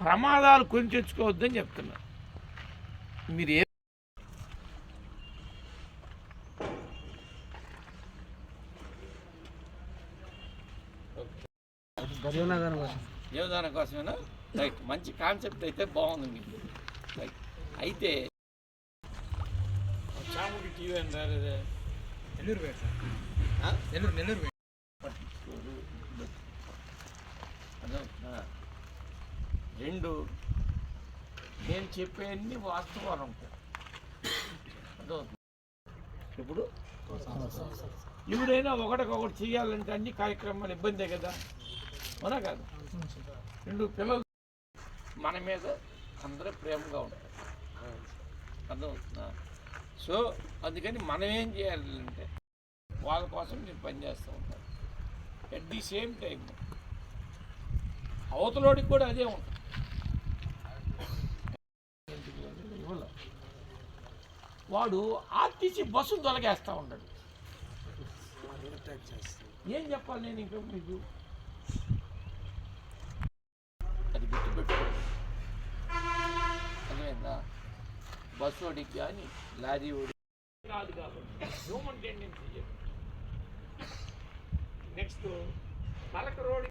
ప్రమాదాలు కొని తెచ్చుకోవద్దని చెప్తున్నారు. మీరు జీవదానం కోసమేనా? రైట్, మంచి కాన్సెప్ట్ అయితే బాగుంది మీకు. రైట్, అయితే చాముడి టీవీ అంటారు నెల్లూరు వేడు సార్, నెల్లూరు వేడు రెండు నేను చెప్పేవన్నీ వాస్తవాలు ఉంటాయి. ఇప్పుడు ఎవరైనా ఒకటికొకటి చేయాలంటే అన్ని కార్యక్రమాలు ఇబ్బందే కదా, అవునా కాదు? రెండు పిల్లలు మన మీద అందరూ ప్రేమగా ఉంటారు, అర్థమవుతుందా? సో అందుకని మనం ఏం చేయాలంటే వాళ్ళ కోసం నేను పనిచేస్తూ ఉంటాను. అట్ ది సేమ్ టైం అవతలోడికి కూడా అదే ఉంటుంది. వాడు ఆర్టీసీ బస్సును తొలగేస్తూ ఉంటాడు. ఏం చెప్పాలి నేను ఇంకా మీకు? అది గుర్తుపెట్టుకోండి, అర్థమైందా? బస్సు ఓడికి కానీ లారీ ఓడి కాదు కాబట్టి హ్యూమన్ టెండెన్సీ చెప్పి. నెక్స్ట్ పలక రోడ్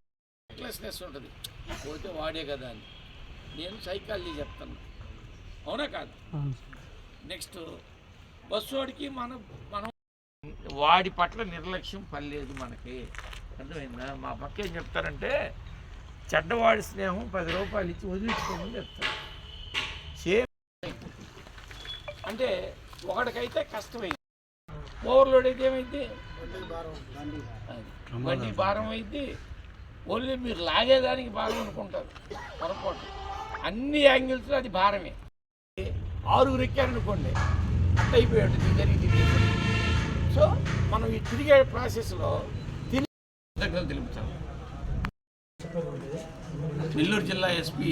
రెక్లెస్నెస్ ఉంటుంది, పోతే వాడే కదా అని నేను సైకాలజీ చెప్తాను, అవునా కాదు? నెక్స్ట్ బస్సు వాడికి మనం వాడి పట్ల నిర్లక్ష్యం పర్లేదు మనకి, అర్థమైందా? మా పక్క ఏం చెప్తారంటే చెడ్డవాడి స్నేహం 10 రూపాయలు ఇచ్చి వదిలించుకోమని చెప్తారు. సేమ్ అంటే ఒకటికైతే కష్టమైంది, ఓవర్లోడ్ అయితే ఏమైంది, బండి భారం అయితే ఓన్లీ మీరు లాగేదానికి భారం అనుకుంటారు, పొరపాటు. అన్ని యాంగిల్స్లో అది భారమే. 6 ఎక్కారనుకోండి అట్ట అయిపోయాడు జరిగింది. సో మనం ఈ తిరిగే ప్రాసెస్లో తెలుపుతాం. నెల్లూరు జిల్లా SP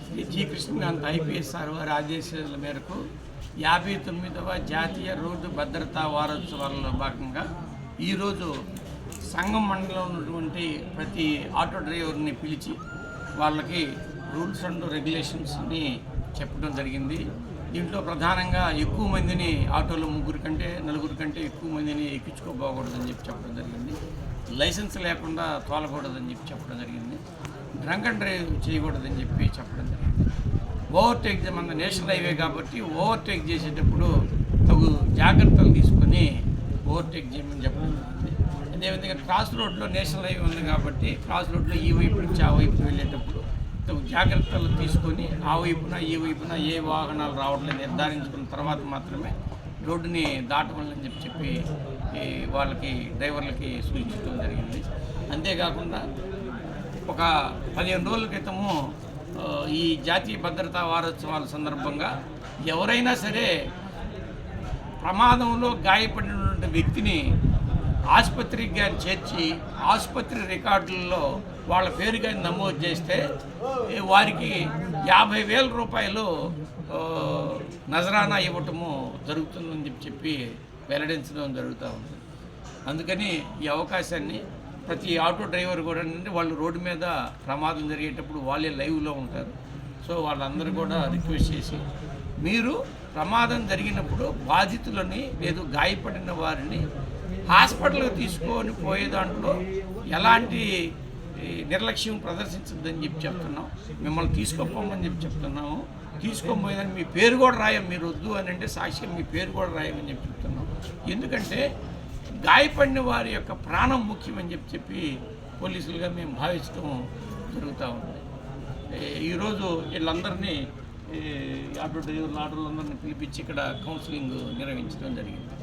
Shri G Krishnakanth IPS sir వారి ఆదేశాల మేరకు 59వ జాతీయ రోడ్డు భద్రతా వారోత్సవాలలో భాగంగా ఈరోజు సంగం మండలంలో ఉన్నటువంటి ప్రతి ఆటో డ్రైవర్ని పిలిచి వాళ్ళకి రూల్స్ అండ్ రెగ్యులేషన్స్ని చెప్పడం జరిగింది. దీంట్లో ప్రధానంగా ఎక్కువ మందిని ఆటోలో 3 కంటే 4 కంటే ఎక్కువ మందిని ఎక్కించుకోబోకూడదని చెప్పడం జరిగింది. లైసెన్స్ లేకుండా తోలకూడదని చెప్పడం జరిగింది. డ్రంక్ అండ్ డ్రైవ్ చేయకూడదని చెప్పడం జరిగింది. ఓవర్టేక్ మన నేషనల్ హైవే కాబట్టి ఓవర్టేక్ చేసేటప్పుడు తగు జాగ్రత్తలు తీసుకొని ఓవర్టేక్ చేయమని చెప్పడం జరిగింది. అదేవిధంగా క్రాస్ రోడ్లో నేషనల్ హైవే ఉంది కాబట్టి క్రాస్ రోడ్లో ఈ వైపు నుంచి ఆ వైపు వెళ్ళేటప్పుడు జాగ్రత్తలు తీసుకొని ఆ వైపున ఈ వైపున ఏ వాహనాలు రావట్లేదు నిర్ధారించుకున్న తర్వాత మాత్రమే రోడ్డుని దాటవాలని చెప్పి వాళ్ళకి డ్రైవర్లకి సూచించడం జరిగింది. అంతేకాకుండా ఒక 15 రోజుల క్రితము ఈ జాతీయ భద్రతా వారోత్సవాల సందర్భంగా ఎవరైనా సరే ప్రమాదంలో గాయపడినటువంటి వ్యక్తిని ఆసుపత్రికి కానీ చేర్చి ఆసుపత్రి రికార్డుల్లో వాళ్ళ పేరు కానీ నమోదు చేస్తే వారికి 50,000 రూపాయలు నజరానా ఇవ్వటము జరుగుతుందని చెప్పి వెల్లడించడం జరుగుతూ ఉంది. అందుకని ఈ అవకాశాన్ని ప్రతి ఆటో డ్రైవర్ కూడా వాళ్ళు రోడ్డు మీద ప్రమాదం జరిగేటప్పుడు వాళ్ళే లైవ్లో ఉంటారు. సో వాళ్ళందరూ కూడా రిక్వెస్ట్ చేసి మీరు ప్రమాదం జరిగినప్పుడు బాధితులని లేదు గాయపడిన వారిని హాస్పిటల్కి తీసుకొని పోయే దాంట్లో ఎలాంటి నిర్లక్ష్యం ప్రదర్శించద్దని చెప్తున్నాం. మిమ్మల్ని తీసుకోపోమని చెప్తున్నాము. తీసుకోపోయేదని మీ పేరు కూడా రాయం, మీరు వద్దు అని అంటే సాక్షిగా మీ పేరు కూడా రాయమని చెప్తున్నాం. ఎందుకంటే గాయపడిన వారి యొక్క ప్రాణం ముఖ్యమని చెప్పి పోలీసులుగా మేము భావించడం జరుగుతూ ఉంది. ఈరోజు వీళ్ళందరినీ ఆటో డ్రైవర్లు ఆటోలందరినీ పిలిపించి ఇక్కడ కౌన్సిలింగ్ నిర్వహించడం జరిగింది.